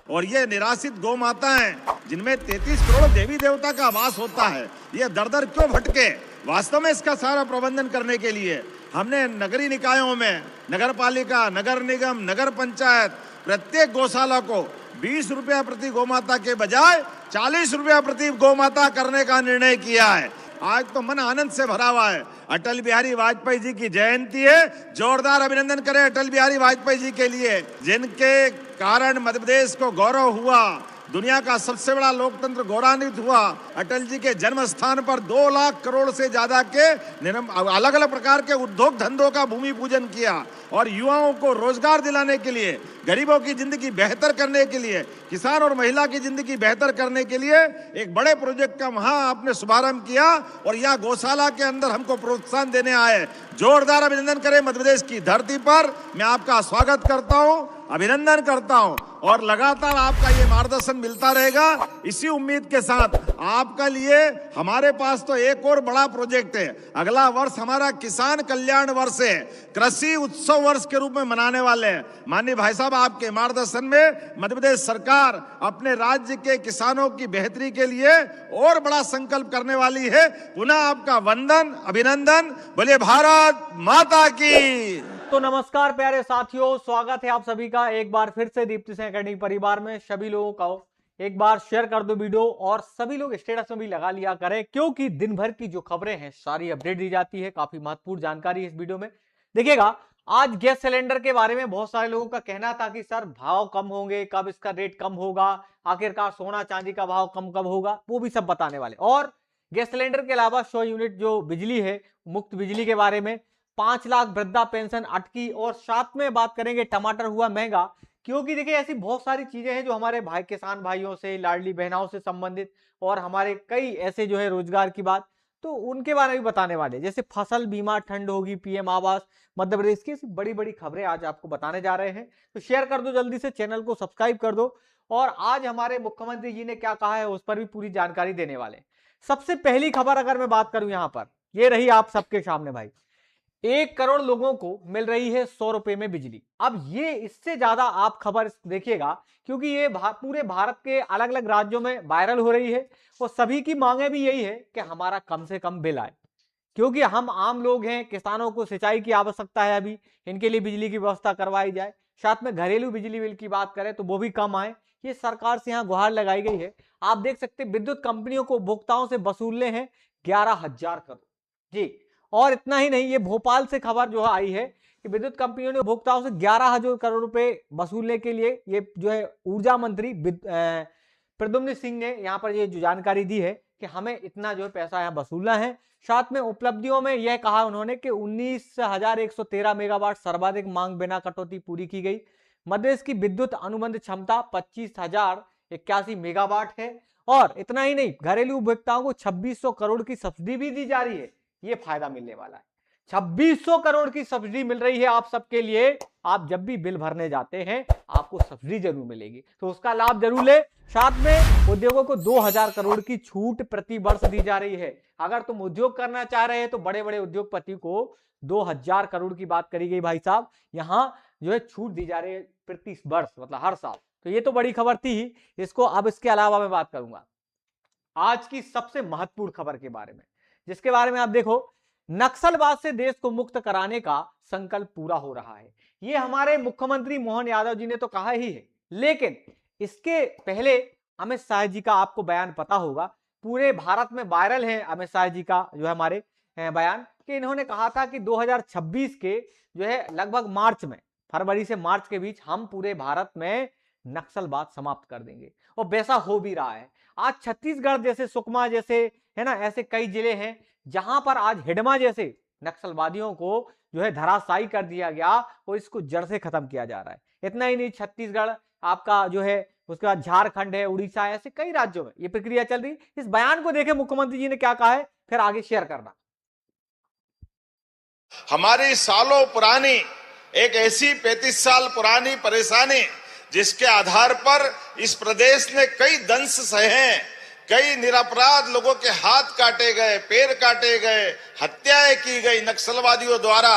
और ये निराश्रित गौ माता है जिनमें 33 करोड़ देवी देवता का वास होता है, ये दर दर क्यों भटके? वास्तव में इसका सारा प्रबंधन करने के लिए हमने नगरीय निकायों में नगर पालिका, नगर निगम, नगर पंचायत प्रत्येक गौशाला को 20 रुपया प्रति गौमाता के बजाय 40 रुपया प्रति गौमाता करने का निर्णय किया है। आज तो मन आनंद से भरा हुआ है। अटल बिहारी वाजपेयी जी की जयंती है, जोरदार अभिनंदन करें अटल बिहारी वाजपेयी जी के लिए, जिनके कारण मध्य प्रदेश को गौरव हुआ, दुनिया का सबसे बड़ा लोकतंत्र गौरवान्वित हुआ। अटल जी के जन्म स्थान पर 2 लाख करोड़ से ज्यादा के अलग अलग प्रकार के उद्योग धंधों का भूमि पूजन किया और युवाओं को रोजगार दिलाने के लिए, गरीबों की जिंदगी बेहतर करने के लिए, किसान और महिला की जिंदगी बेहतर करने के लिए एक बड़े प्रोजेक्ट का वहां आपने शुभारंभ किया और यह गौशाला के अंदर हमको प्रोत्साहन देने आए। जोरदार अभिनंदन करें। मध्य प्रदेश की धरती पर मैं आपका स्वागत करता हूं, अभिनंदन करता हूं और लगातार आपका ये मार्गदर्शन मिलता रहेगा। इसी उम्मीद के साथ आपका लिए हमारे पास तो एक और बड़ा प्रोजेक्ट है। अगला वर्ष हमारा किसान कल्याण वर्ष है, कृषि उत्सव वर्ष के रूप में मनाने वाले हैं। माननीय भाई साहब, आपके मार्गदर्शन में मध्य प्रदेश सरकार अपने राज्य के किसानों की बेहतरी के लिए और बड़ा संकल्प करने वाली है। पुनः आपका वंदन, अभिनंदन। बोलिए भारत माता की। तो नमस्कार प्यारे साथियों, स्वागत है आप सभी का एक बार फिर से दीप्ति सिंह अकेडमी परिवार में। सभी लोगों का एक बार शेयर कर दो वीडियो और सभी लोग स्टेटस में भी लगा लिया करें, क्योंकि दिन भर की जो खबरें हैं सारी अपडेट दी जाती है। काफी महत्वपूर्ण जानकारी है इस वीडियो में। देखिएगा, आज गैस सिलेंडर के बारे में बहुत सारे लोगों का कहना था कि सर भाव कम होंगे, कब इसका रेट कम होगा, आखिरकार सोना चांदी का भाव कम कब होगा, वो भी सब बताने वाले। और गैस सिलेंडर के अलावा 100 यूनिट जो बिजली है, मुफ्त बिजली के बारे में, 5 लाख वृद्धा पेंशन अटकी, और साथ में बात करेंगे टमाटर हुआ महंगा। क्योंकि देखिए ऐसी बहुत सारी चीजें हैं जो हमारे भाई किसान भाइयों से, लाडली बहनाओं से संबंधित, और हमारे कई ऐसे जो है रोजगार की बात, तो उनके बारे में बताने वाले, जैसे फसल बीमा, ठंड होगी, पीएम आवास, मध्य प्रदेश की बड़ी बड़ी खबरें आज आपको बताने जा रहे हैं। तो शेयर कर दो जल्दी से, चैनल को सब्सक्राइब कर दो। और आज हमारे मुख्यमंत्री जी ने क्या कहा है उस पर भी पूरी जानकारी देने वाले। सबसे पहली खबर अगर मैं बात करूं यहां पर, ये रही आप सबके सामने भाई, 1 करोड़ लोगों को मिल रही है 100 रुपए में बिजली। अब ये इससे ज्यादा आप खबर देखिएगा, क्योंकि ये पूरे भारत के अलग अलग राज्यों में वायरल हो रही है और सभी की मांगे भी यही है कि हमारा कम से कम बिल आए, क्योंकि हम आम लोग हैं, किसानों को सिंचाई की आवश्यकता है, अभी इनके लिए बिजली की व्यवस्था करवाई जाए। साथ में घरेलू बिजली बिल की बात करें तो वो भी कम आए, ये सरकार से यहाँ गुहार लगाई गई है। आप देख सकते हैं विद्युत कंपनियों को उपभोक्ताओं से वसूलने हैं 11,000 करोड़ जी। और इतना ही नहीं, ये भोपाल से खबर जो आई है कि विद्युत कंपनियों ने उपभोक्ताओं से 11,000 करोड़ रुपए वसूलने के लिए, ये जो है ऊर्जा मंत्री प्रद्युम्न सिंह ने यहाँ पर ये जो जानकारी दी है कि हमें इतना जो है पैसा यहाँ वसूलना है। साथ में उपलब्धियों में यह कहा उन्होंने कि 19,113 मेगावाट सर्वाधिक मांग बिना कटौती पूरी की गई। मध्य प्रदेश की विद्युत अनुबंध क्षमता 25,081 मेगावाट है। और इतना ही नहीं, घरेलू उपभोक्ताओं को 2600 करोड़ की सब्सिडी भी दी जा रही है। ये फायदा मिलने वाला है, 2600 करोड़ की सब्सिडी मिल रही है आप सबके लिए। आप जब भी बिल भरने जाते हैं आपको सब्सिडी जरूर मिलेगी, तो उसका लाभ जरूर ले। साथ में उद्योगों को 2,000 करोड़ की छूट प्रति वर्ष दी जा रही है। अगर तुम उद्योग करना चाह रहे हैं तो बड़े बड़े उद्योगपति को 2,000 करोड़ की बात करी गई भाई साहब, यहां जो है छूट दी जा रही है प्रति वर्ष, मतलब हर साल। तो ये तो बड़ी खबर थी ही, इसको अब इसके अलावा मैं बात करूंगा आज की सबसे महत्वपूर्ण खबर के बारे में, जिसके बारे में आप देखो, नक्सलवाद से देश को मुक्त कराने का संकल्प पूरा हो रहा है। ये हमारे मुख्यमंत्री मोहन यादव जी ने तो कहा ही है, लेकिन इसके पहले अमित शाह जी का आपको बयान पता होगा, पूरे भारत में वायरल है अमित शाह जी का जो है हमारे बयान, कि इन्होंने कहा था कि 2026 के जो है लगभग मार्च में, फरवरी से मार्च के बीच हम पूरे भारत में नक्सलवाद समाप्त कर देंगे, और वैसा हो भी रहा है। आज छत्तीसगढ़ जैसे, सुकमा जैसे, है ना, ऐसे कई जिले हैं जहां पर आज हिडमा जैसे नक्सलवादियों को जो है धराशायी कर दिया गया और इसको जड़ से खत्म किया जा रहा है। इतना ही नहीं, छत्तीसगढ़ आपका जो है, उसके बाद झारखंड है, उड़ीसा, ऐसे कई राज्यों में ये प्रक्रिया चल रही। इस बयान को देखे मुख्यमंत्री जी ने क्या कहा है, फिर आगे शेयर करना। हमारी सालों पुरानी एक ऐसी 35 साल पुरानी परेशानी, जिसके आधार पर इस प्रदेश ने कई दंश सहे हैं, कई निरपराध लोगों के हाथ काटे गए, पैर काटे गए, हत्याएं की गई नक्सलवादियों द्वारा,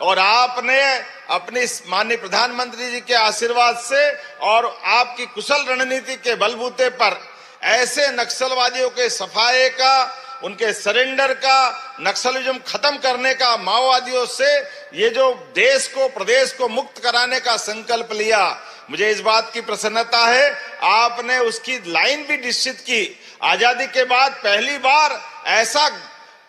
और आपने अपनी माननीय प्रधानमंत्री जी के आशीर्वाद से और आपकी कुशल रणनीति के बलबूते पर ऐसे नक्सलवादियों के सफाए का, उनके सरेंडर का, नक्सलिज्म खत्म करने का, माओवादियों से ये जो देश को, प्रदेश को मुक्त कराने का संकल्प लिया, मुझे इस बात की प्रसन्नता है। आपने उसकी लाइन भी निश्चित की। आजादी के बाद पहली बार ऐसा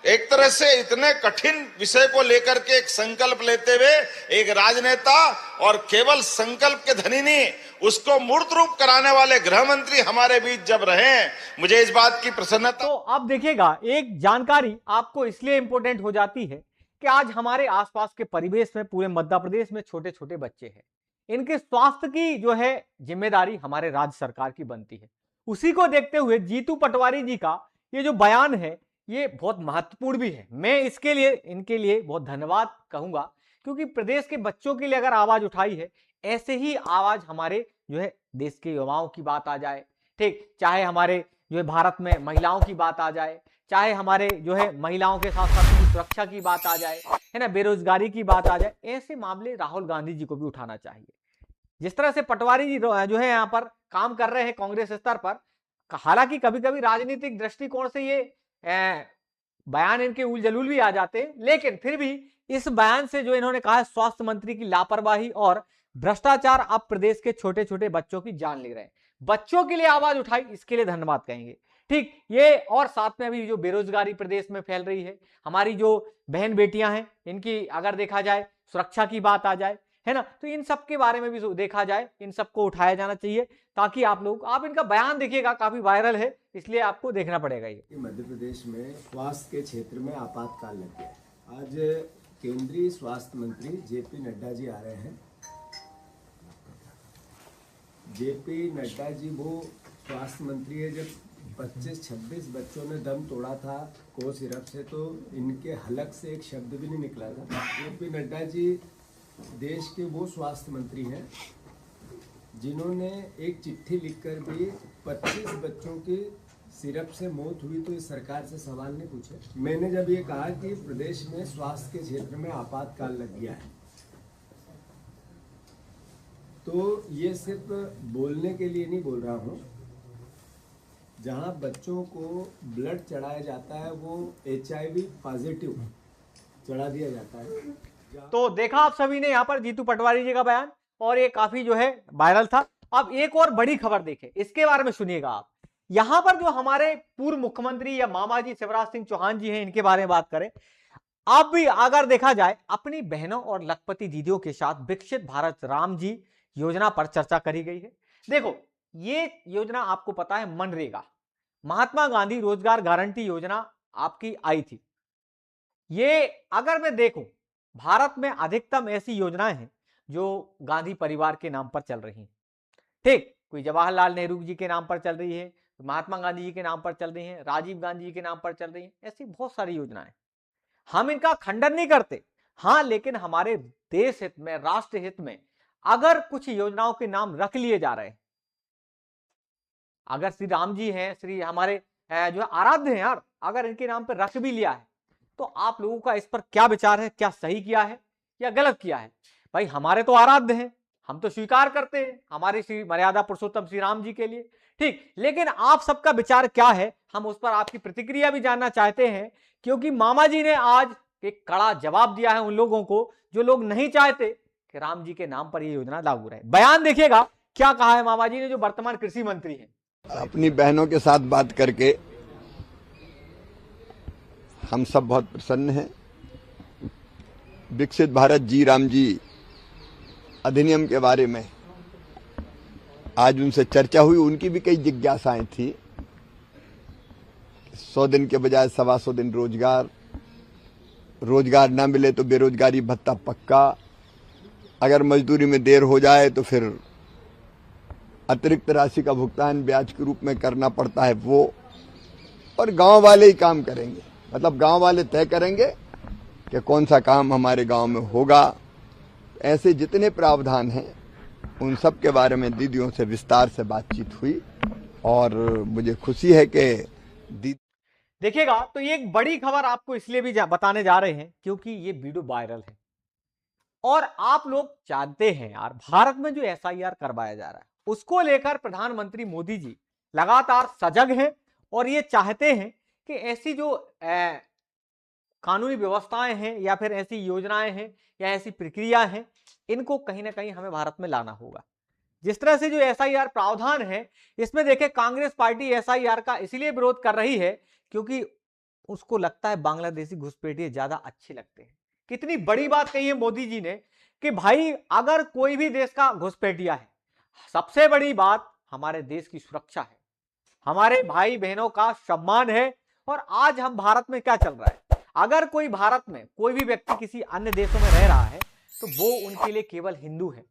एक तरह से इतने कठिन विषय को लेकर के एक संकल्प लेते हुए एक राजनेता और केवल संकल्प के धनी नहीं, उसको मूर्त रूप कराने वाले गृह मंत्री हमारे बीच जब रहे, मुझे इस बात की प्रसन्नता। तो आप देखिएगा, एक जानकारी आपको इसलिए इंपॉर्टेंट हो जाती है कि आज हमारे आसपास के परिवेश में, पूरे मध्य प्रदेश में छोटे छोटे बच्चे हैं, इनके स्वास्थ्य की जो है जिम्मेदारी हमारे राज्य सरकार की बनती है। उसी को देखते हुए जीतू पटवारी जी का ये जो बयान है ये बहुत महत्वपूर्ण भी है। मैं इसके लिए, इनके लिए बहुत धन्यवाद कहूंगा, क्योंकि प्रदेश के बच्चों के लिए अगर आवाज उठाई है, ऐसे ही आवाज हमारे जो है देश के युवाओं की बात आ जाए, ठीक, चाहे हमारे जो है भारत में महिलाओं की बात आ जाए, चाहे हमारे जो है महिलाओं के साथ साथ उनकी सुरक्षा की बात आ जाए, है ना, बेरोजगारी की बात आ जाए, ऐसे मामले राहुल गांधी जी को भी उठाना चाहिए। जिस तरह से पटवारी जी जो है यहाँ पर काम कर रहे हैं कांग्रेस स्तर पर, हालांकि कभी कभी राजनीतिक दृष्टिकोण से ये बयान इनके उल जलूल भी आ जाते हैं, लेकिन फिर भी इस बयान से जो इन्होंने कहा है स्वास्थ्य मंत्री की लापरवाही और भ्रष्टाचार अब प्रदेश के छोटे छोटे बच्चों की जान ले रहे हैं। बच्चों के लिए आवाज उठाई, इसके लिए धन्यवाद कहेंगे। ठीक, ये और साथ में अभी जो बेरोजगारी प्रदेश में फैल रही है, हमारी जो बहन बेटियां हैं, इनकी अगर देखा जाए सुरक्षा की बात आ जाए, है ना, तो इन सब के बारे में भी देखा जाए, इन सबको उठाया जाना चाहिए, ताकि आप इनका बयान देखिएगा, काफी वायरल है, इसलिए आपको देखना पड़ेगा। ये मध्य प्रदेश में स्वास्थ्य के क्षेत्र में आपातकाल लग गया। आज केंद्रीय स्वास्थ्य मंत्री जेपी नड्डा जी आ रहे हैं। जेपी नड्डा जी वो स्वास्थ्य मंत्री है, जब 25-26 बच्चों ने दम तोड़ा था को सिरप से, तो इनके हलक से एक शब्द भी नहीं निकला था। जेपी नड्डा जी देश के वो स्वास्थ्य मंत्री हैं जिन्होंने एक चिट्ठी लिखकर भी 25 बच्चों की सिरप से मौत हुई तो इस सरकार से सवाल नहीं पूछे। मैंने जब ये कहा कि प्रदेश में स्वास्थ्य के क्षेत्र में आपातकाल लग गया है, तो ये सिर्फ बोलने के लिए नहीं बोल रहा हूँ। जहाँ बच्चों को ब्लड चढ़ाया जाता है वो HIV पॉजिटिव चढ़ा दिया जाता है। तो देखा आप सभी ने यहाँ पर जीतू पटवारी जी का बयान, और ये काफी जो है वायरल था। अब एक और बड़ी खबर देखें, इसके बारे में सुनिएगा आप। यहां पर जो हमारे पूर्व मुख्यमंत्री या मामा जी शिवराज सिंह चौहान जी हैं, इनके बारे में बात करें। अब भी अगर देखा जाए, अपनी बहनों और लखपति दीदियों के साथ विकसित भारत राम जी योजना पर चर्चा करी गई है। देखो, ये योजना आपको पता है मनरेगा, महात्मा गांधी रोजगार गारंटी योजना आपकी आई थी। ये अगर मैं देखूं, भारत में अधिकतम ऐसी योजनाएं हैं जो गांधी परिवार के नाम पर चल रही हैं। ठीक, कोई जवाहरलाल नेहरू जी के नाम पर चल रही है, महात्मा गांधी जी के नाम पर चल रही है, राजीव गांधी जी के नाम पर चल रही है, ऐसी बहुत सारी योजनाएं। हम इनका खंडन नहीं करते, हाँ, लेकिन हमारे देश हित में, राष्ट्र हित में अगर कुछ योजनाओं के नाम रख लिए जा रहे हैं, अगर श्री राम जी हैं, श्री हमारे जो आराध्य हैं यार, अगर इनके नाम पर रख भी लिया है, तो आप लोगों का इस पर क्या विचार है? क्या सही किया है या गलत किया है? भाई, हमारे तो आराध्य हैं, हम तो स्वीकार करते हैं हमारे श्री मर्यादा पुरुषोत्तम श्री राम जी के लिए, ठीक, लेकिन आप सबका विचार क्या है, हम उस पर आपकी प्रतिक्रिया भी जानना चाहते हैं, क्योंकि मामा जी ने आज एक कड़ा जवाब दिया है उन लोगों को जो लोग नहीं चाहते कि राम जी के नाम पर यह योजना लागू रहे। बयान देखिएगा क्या कहा है मामा जी ने, जो वर्तमान कृषि मंत्री हैं। अपनी बहनों के साथ बात करके हम सब बहुत प्रसन्न हैं। विकसित भारत जी राम जी अधिनियम के बारे में आज उनसे चर्चा हुई। उनकी भी कई जिज्ञासाएं थी। 100 दिन के बजाय 125 दिन रोजगार ना मिले तो बेरोजगारी भत्ता पक्का, अगर मजदूरी में देर हो जाए तो फिर अतिरिक्त राशि का भुगतान ब्याज के रूप में करना पड़ता है वो, और गांव वाले ही काम करेंगे, मतलब गांव वाले तय करेंगे कि कौन सा काम हमारे गांव में होगा। ऐसे जितने प्रावधान हैं उन सब के बारे में दीदियों से विस्तार से बातचीत हुई, और मुझे खुशी है कि देखिएगा, तो ये एक बड़ी खबर आपको इसलिए भी बताने जा रहे हैं क्योंकि ये वीडियो वायरल है। और आप लोग जानते हैं यार, भारत में जो एसआईआर करवाया जा रहा है उसको लेकर प्रधानमंत्री मोदी जी लगातार सजग हैं और ये चाहते हैं कि ऐसी जो कानूनी व्यवस्थाएं हैं या फिर ऐसी योजनाएं हैं या ऐसी प्रक्रिया हैं, इनको कहीं ना कहीं हमें भारत में लाना होगा। जिस तरह से जो एसआईआर प्रावधान है, इसमें देखें कांग्रेस पार्टी एसआईआर का इसलिए विरोध कर रही है क्योंकि उसको लगता है बांग्लादेशी घुसपैठिए ज्यादा अच्छे लगते हैं। कितनी बड़ी बात कही है मोदी जी ने कि भाई अगर कोई भी देश का घुसपैठिया है, सबसे बड़ी बात हमारे देश की सुरक्षा है, हमारे भाई बहनों का सम्मान है। और आज हम भारत में क्या चल रहा है, अगर कोई भारत में कोई भी व्यक्ति किसी अन्य देशों में रह रहा है तो वो उनके लिए केवल हिंदू है।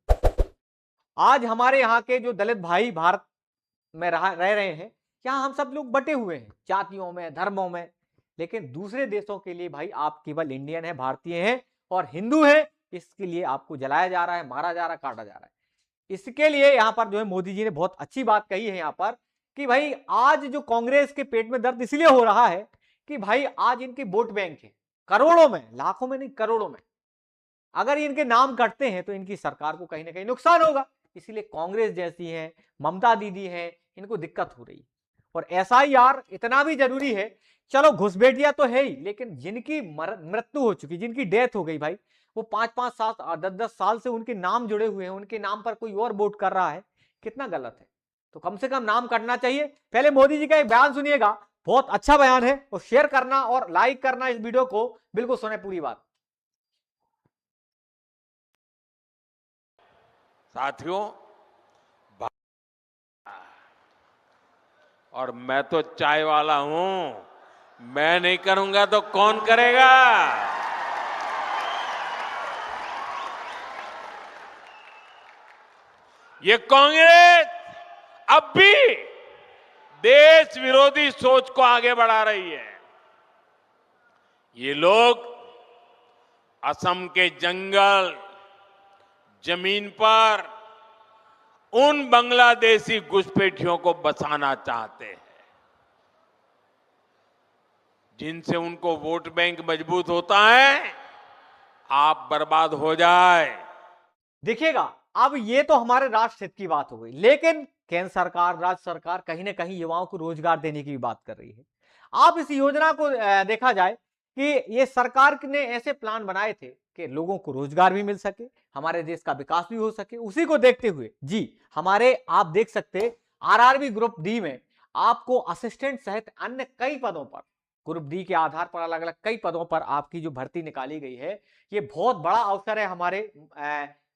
आज हमारे यहाँ के जो दलित भाई भारत में रह रहे हैं, यहाँ हम सब लोग बटे हुए हैं जातियों में, धर्मों में, लेकिन दूसरे देशों के लिए भाई आप केवल इंडियन है, भारतीय हैं और हिंदू हैं। इसके लिए आपको जलाया जा रहा है, मारा जा रहा है, काटा जा रहा है। इसके लिए यहाँ पर जो है मोदी जी ने बहुत अच्छी बात कही है यहाँ पर कि भाई आज जो कांग्रेस के पेट में दर्द इसलिए हो रहा है कि भाई आज इनके वोट बैंक है करोड़ों में, लाखों में नहीं करोड़ों में। अगर इनके नाम कटते हैं तो इनकी सरकार को कहीं ना कहीं नुकसान होगा। इसीलिए कांग्रेस जैसी है, ममता दीदी है, इनको दिक्कत हो रही है। और एसआईआर इतना भी जरूरी है, चलो घुसपैठिया तो है ही, लेकिन जिनकी मृत्यु हो चुकी, जिनकी डेथ हो गई भाई, वो 5-5 साल 10-10 साल से उनके नाम जुड़े हुए हैं, उनके नाम पर कोई और वोट कर रहा है, कितना गलत है। तो कम से कम नाम कटना चाहिए। पहले मोदी जी का एक बयान सुनिएगा, बहुत अच्छा बयान है, और शेयर करना और लाइक करना इस वीडियो को, बिल्कुल सुने पूरी बात। साथियों, और मैं तो चाय वाला हूं, मैं नहीं करूंगा तो कौन करेगा। ये कांग्रेस अब भी देश विरोधी सोच को आगे बढ़ा रही है। ये लोग असम के जंगल जमीन पर उन बांग्लादेशी घुसपैठियों को बसाना चाहते हैं जिनसे उनको वोट बैंक मजबूत होता है, आप बर्बाद हो जाए। देखिएगा, अब ये तो हमारे राष्ट्र हित की बात हो गई, लेकिन केंद्र सरकार, राज्य सरकार कहीं ना कहीं युवाओं को रोजगार देने की भी बात कर रही है। आप इस योजना को देखा जाए कि ये सरकार ने ऐसे प्लान बनाए थे कि लोगों को रोजगार भी मिल सके, हमारे देश का विकास भी हो सके। उसी को देखते हुए जी हमारे आप देख सकते आरआरबी ग्रुप डी में आपको असिस्टेंट सहित अन्य कई पदों पर, ग्रुप डी के आधार पर अलग अलग कई पदों पर आपकी जो भर्ती निकाली गई है, ये बहुत बड़ा अवसर है हमारे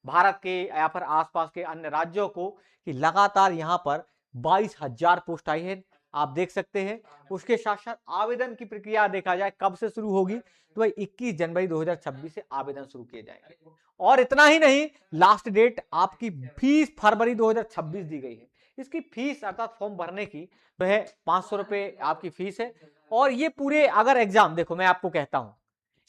भारत के या फिर आसपास के अन्य राज्यों को कि लगातार यहाँ पर 22,000 पोस्ट आई है, आप देख सकते हैं। उसके साथ साथ आवेदन की प्रक्रिया देखा जाए कब से शुरू होगी तो भाई 21 जनवरी 2026 से आवेदन शुरू किए जाएंगे। और इतना ही नहीं, लास्ट डेट आपकी 20 फरवरी 2026 दी गई है। इसकी फीस अर्थात फॉर्म भरने की वह 500 रुपए आपकी फीस है। और ये पूरे अगर एग्जाम देखो, मैं आपको कहता हूं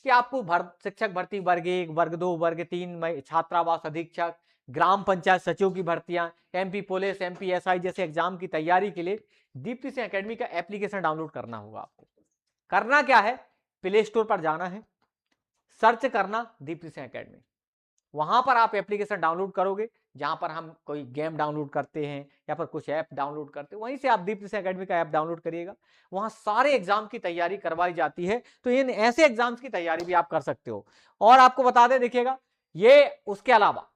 कि आपको शिक्षक भर्ती वर्ग 1, वर्ग 2, वर्ग 3, छात्रावास अधीक्षक, ग्राम पंचायत सचिव की भर्तियां, एमपी पुलिस, एमपी एसआई जैसे एग्जाम की तैयारी के लिए दीप्ति सिंह एकेडमी का एप्लीकेशन डाउनलोड करना होगा। आपको करना क्या है, प्ले स्टोर पर जाना है, सर्च करना दीप्ति सिंह एकेडमी, वहां पर आप एप्लीकेशन डाउनलोड करोगे, जहां पर हम कोई गेम डाउनलोड करते हैं या फिर कुछ ऐप डाउनलोड करते हैं, वहीं से आप दीप्ति सिंह एकेडमी का ऐप डाउनलोड करिएगा। वहां सारे एग्जाम की तैयारी करवाई जाती है, तो इन ऐसे एग्जाम्स की तैयारी भी आप कर सकते हो। और आपको बता दें, देखिएगा ये उसके अलावा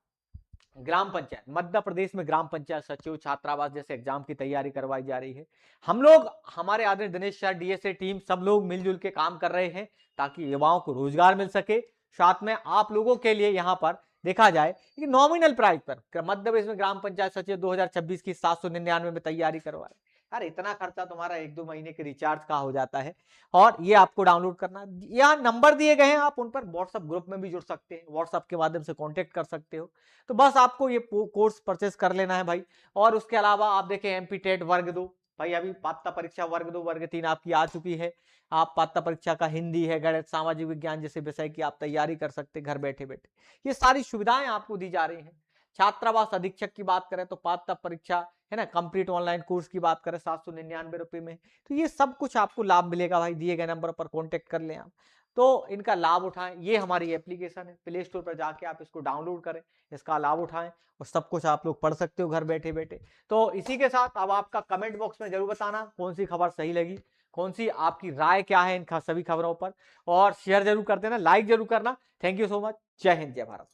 ग्राम पंचायत, मध्य प्रदेश में ग्राम पंचायत सचिव, छात्रावास जैसे एग्जाम की तैयारी करवाई जा रही है। हम लोग, हमारे आदरणीय दिनेश सर, डीएसए टीम, सब लोग मिलजुल के काम कर रहे हैं ताकि युवाओं को रोजगार मिल सके। साथ में आप लोगों के लिए यहाँ पर देखा जाए कि नॉमिनल प्राइस पर मध्य प्रदेश में ग्राम पंचायत सचिव 2026 की 799 में तैयारी करवा रहे हैं। यार इतना खर्चा तुम्हारा 1-2 महीने के रिचार्ज का हो जाता है। और ये आपको डाउनलोड करना, यहाँ नंबर दिए गए हैं, आप उन पर व्हाट्सएप ग्रुप में भी जुड़ सकते हैं, व्हाट्सएप के माध्यम से कांटेक्ट कर सकते हो। तो बस आपको ये कोर्स परचेस कर लेना है भाई। और उसके अलावा आप देखें एमपी टेट वर्ग 2, भाई अभी पात्रता परीक्षा वर्ग 2, वर्ग 3 आपकी आ चुकी है। आप पात्रता परीक्षा का हिंदी है, गणित, सामाजिक विज्ञान जैसे विषय की आप तैयारी कर सकते हैं घर बैठे बैठे। ये सारी सुविधाएं आपको दी जा रही हैं। छात्रावास अधीक्षक की बात करें तो पात्रता परीक्षा है ना, कंप्लीट ऑनलाइन कोर्स की बात करें 799 रुपए में। तो ये सब कुछ आपको लाभ मिलेगा भाई, दिए गए नंबर पर कॉन्टेक्ट कर लें आप। तो इनका लाभ उठाएं। ये हमारी एप्लीकेशन है, प्ले स्टोर पर जाके आप इसको डाउनलोड करें, इसका लाभ उठाएं और सब कुछ आप लोग पढ़ सकते हो घर बैठे बैठे। तो इसी के साथ अब आपका कमेंट बॉक्स में जरूर बताना कौन सी खबर सही लगी, कौन सी आपकी राय क्या है इन सभी खबरों पर, और शेयर जरूर कर देना, लाइक जरूर करना। Thank you so much. जय हिंद, जय भारत।